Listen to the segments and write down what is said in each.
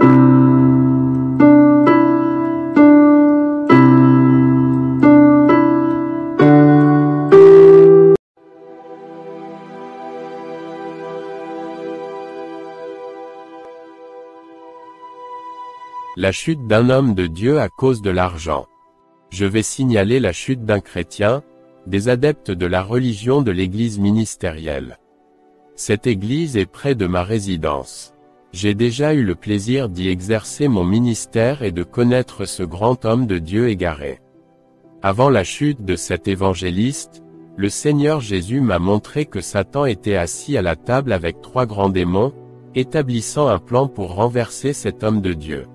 La chute d'un homme de Dieu à cause de l'argent. Je vais signaler la chute d'un chrétien, des adeptes de la religion de l'église ministérielle. Cette église est près de ma résidence. J'ai déjà eu le plaisir d'y exercer mon ministère et de connaître ce grand homme de Dieu égaré. Avant la chute de cet évangéliste, le Seigneur Jésus m'a montré que Satan était assis à la table avec 3 grands démons, établissant un plan pour renverser cet homme de Dieu.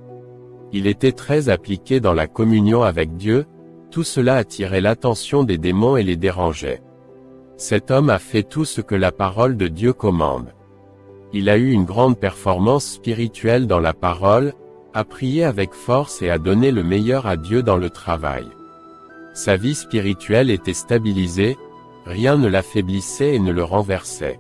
Il était très appliqué dans la communion avec Dieu, tout cela attirait l'attention des démons et les dérangeait. Cet homme a fait tout ce que la parole de Dieu commande. Il a eu une grande performance spirituelle dans la parole, a prié avec force et a donné le meilleur à Dieu dans le travail. Sa vie spirituelle était stabilisée, rien ne l'affaiblissait et ne le renversait.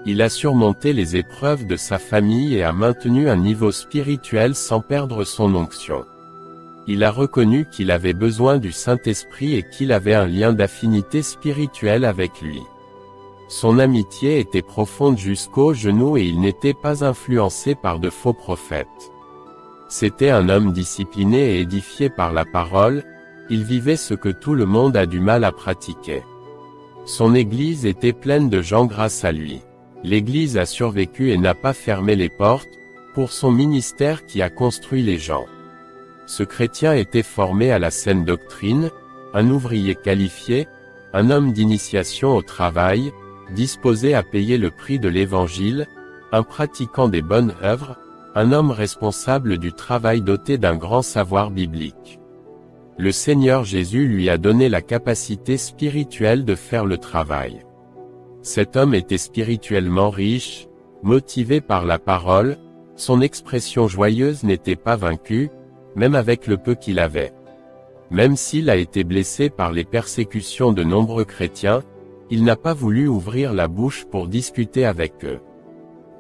Il a surmonté les épreuves de sa famille et a maintenu un niveau spirituel sans perdre son onction. Il a reconnu qu'il avait besoin du Saint-Esprit et qu'il avait un lien d'affinité spirituelle avec lui. Son amitié était profonde jusqu'aux genoux et il n'était pas influencé par de faux prophètes. C'était un homme discipliné et édifié par la parole, il vivait ce que tout le monde a du mal à pratiquer. Son église était pleine de gens grâce à lui. L'église a survécu et n'a pas fermé les portes, pour son ministère qui a construit les gens. Ce chrétien était formé à la saine doctrine, un ouvrier qualifié, un homme d'initiation au travail, disposé à payer le prix de l'évangile, un pratiquant des bonnes œuvres, un homme responsable du travail doté d'un grand savoir biblique. Le Seigneur Jésus lui a donné la capacité spirituelle de faire le travail. Cet homme était spirituellement riche, motivé par la parole, son expression joyeuse n'était pas vaincue, même avec le peu qu'il avait. Même s'il a été blessé par les persécutions de nombreux chrétiens, il n'a pas voulu ouvrir la bouche pour discuter avec eux.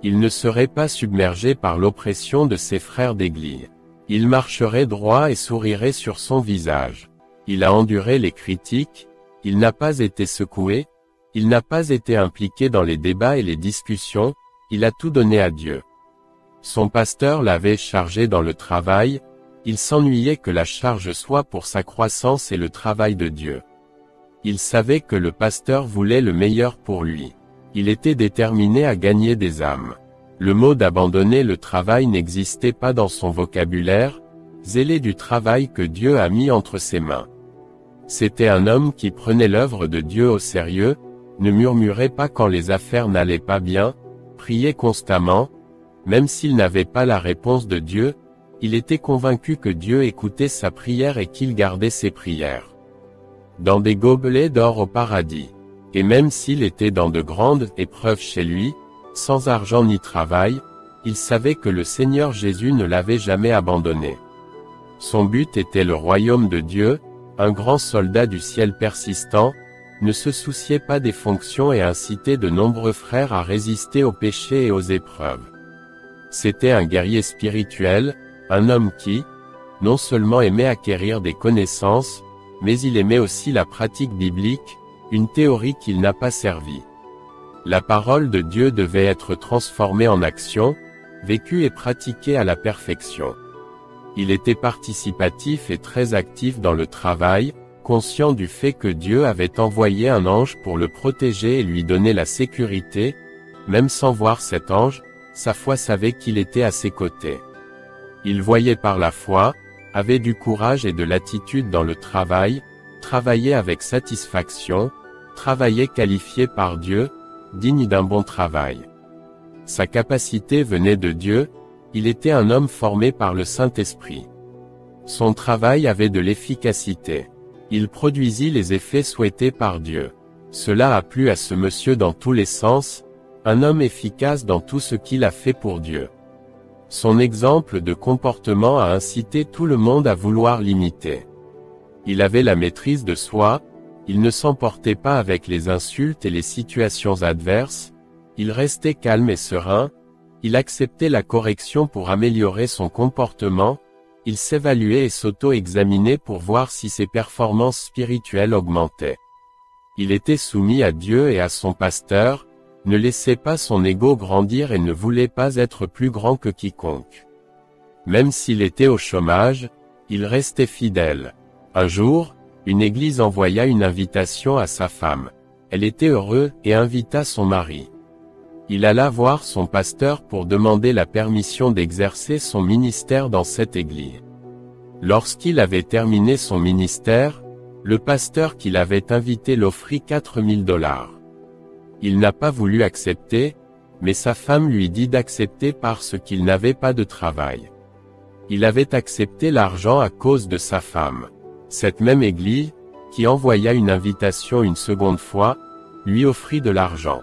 Il ne serait pas submergé par l'oppression de ses frères d'église. Il marcherait droit et sourirait sur son visage. Il a enduré les critiques, il n'a pas été secoué, il n'a pas été impliqué dans les débats et les discussions, il a tout donné à Dieu. Son pasteur l'avait chargé dans le travail, il s'ennuyait que la charge soit pour sa croissance et le travail de Dieu. Il savait que le pasteur voulait le meilleur pour lui. Il était déterminé à gagner des âmes. Le mot d'abandonner le travail n'existait pas dans son vocabulaire, zélé du travail que Dieu a mis entre ses mains. C'était un homme qui prenait l'œuvre de Dieu au sérieux, ne murmurait pas quand les affaires n'allaient pas bien, priait constamment, même s'il n'avait pas la réponse de Dieu, il était convaincu que Dieu écoutait sa prière et qu'il gardait ses prières. Dans des gobelets d'or au paradis. Et même s'il était dans de grandes épreuves chez lui, sans argent ni travail, il savait que le Seigneur Jésus ne l'avait jamais abandonné. Son but était le royaume de Dieu, un grand soldat du ciel persistant, ne se souciait pas des fonctions et incitait de nombreux frères à résister aux péchés et aux épreuves. C'était un guerrier spirituel, un homme qui, non seulement aimait acquérir des connaissances, mais il aimait aussi la pratique biblique, une théorie qu'il n'a pas servie. La parole de Dieu devait être transformée en action, vécue et pratiquée à la perfection. Il était participatif et très actif dans le travail, conscient du fait que Dieu avait envoyé un ange pour le protéger et lui donner la sécurité, même sans voir cet ange, sa foi savait qu'il était à ses côtés. Il voyait par la foi, avait du courage et de l'attitude dans le travail, travaillait avec satisfaction, travaillait qualifié par Dieu, digne d'un bon travail. Sa capacité venait de Dieu, il était un homme formé par le Saint-Esprit. Son travail avait de l'efficacité. Il produisit les effets souhaités par Dieu. Cela a plu à ce monsieur dans tous les sens, un homme efficace dans tout ce qu'il a fait pour Dieu. Son exemple de comportement a incité tout le monde à vouloir l'imiter. Il avait la maîtrise de soi, il ne s'emportait pas avec les insultes et les situations adverses, il restait calme et serein, Il acceptait la correction pour améliorer son comportement, il s'évaluait et s'auto-examinait pour voir si ses performances spirituelles augmentaient. Il était soumis à Dieu et à son pasteur, ne laissait pas son ego grandir et ne voulait pas être plus grand que quiconque. Même s'il était au chômage, il restait fidèle. Un jour, une église envoya une invitation à sa femme. Elle était heureuse et invita son mari. Il alla voir son pasteur pour demander la permission d'exercer son ministère dans cette église. Lorsqu'il avait terminé son ministère, le pasteur qui l'avait invité l'offrit $4000. Il n'a pas voulu accepter, mais sa femme lui dit d'accepter parce qu'il n'avait pas de travail. Il avait accepté l'argent à cause de sa femme. Cette même église, qui envoya une invitation une seconde fois, lui offrit de l'argent.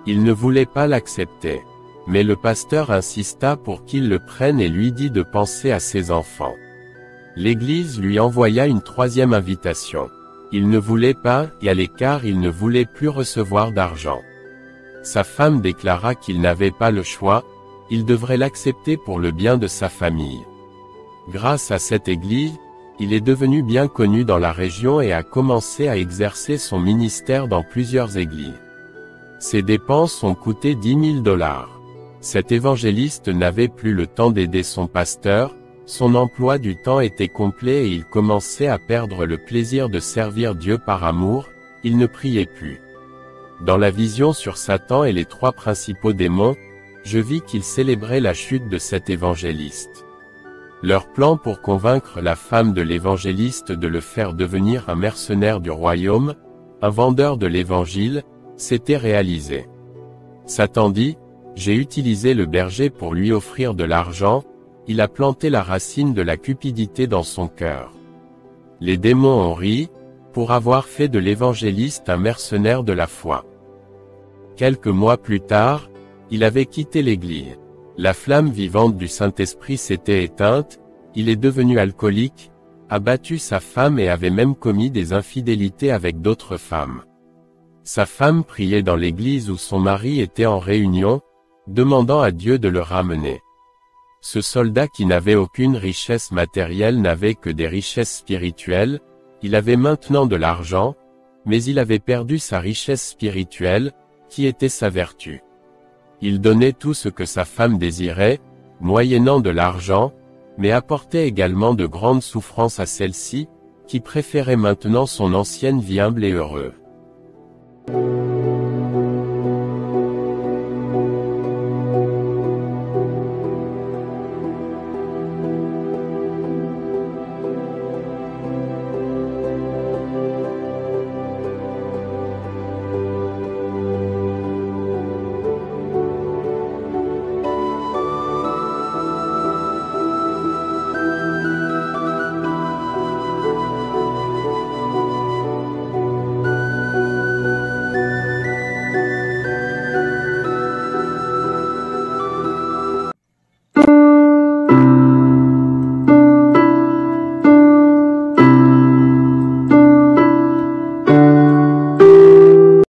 Il ne voulait pas l'accepter. Mais le pasteur insista pour qu'il le prenne et lui dit de penser à ses enfants. L'église lui envoya une troisième invitation. Il ne voulait pas y aller car il ne voulait plus recevoir d'argent. Sa femme déclara qu'il n'avait pas le choix, il devrait l'accepter pour le bien de sa famille. Grâce à cette église, il est devenu bien connu dans la région et a commencé à exercer son ministère dans plusieurs églises. Ses dépenses ont coûté $10 000. Cet évangéliste n'avait plus le temps d'aider son pasteur, son emploi du temps était complet et il commençait à perdre le plaisir de servir Dieu par amour, il ne priait plus. Dans la vision sur Satan et les 3 principaux démons, je vis qu'ils célébraient la chute de cet évangéliste. Leur plan pour convaincre la femme de l'évangéliste de le faire devenir un mercenaire du royaume, un vendeur de l'évangile, s'était réalisé. Satan dit, « J'ai utilisé le berger pour lui offrir de l'argent, il a planté la racine de la cupidité dans son cœur. » Les démons ont ri, pour avoir fait de l'évangéliste un mercenaire de la foi. Quelques mois plus tard, il avait quitté l'église. La flamme vivante du Saint-Esprit s'était éteinte, il est devenu alcoolique, a battu sa femme et avait même commis des infidélités avec d'autres femmes. Sa femme priait dans l'église où son mari était en réunion, demandant à Dieu de le ramener. Ce soldat qui n'avait aucune richesse matérielle n'avait que des richesses spirituelles, il avait maintenant de l'argent, mais il avait perdu sa richesse spirituelle, qui était sa vertu. Il donnait tout ce que sa femme désirait, moyennant de l'argent, mais apportait également de grandes souffrances à celle-ci, qui préférait maintenant son ancienne vie humble et heureuse.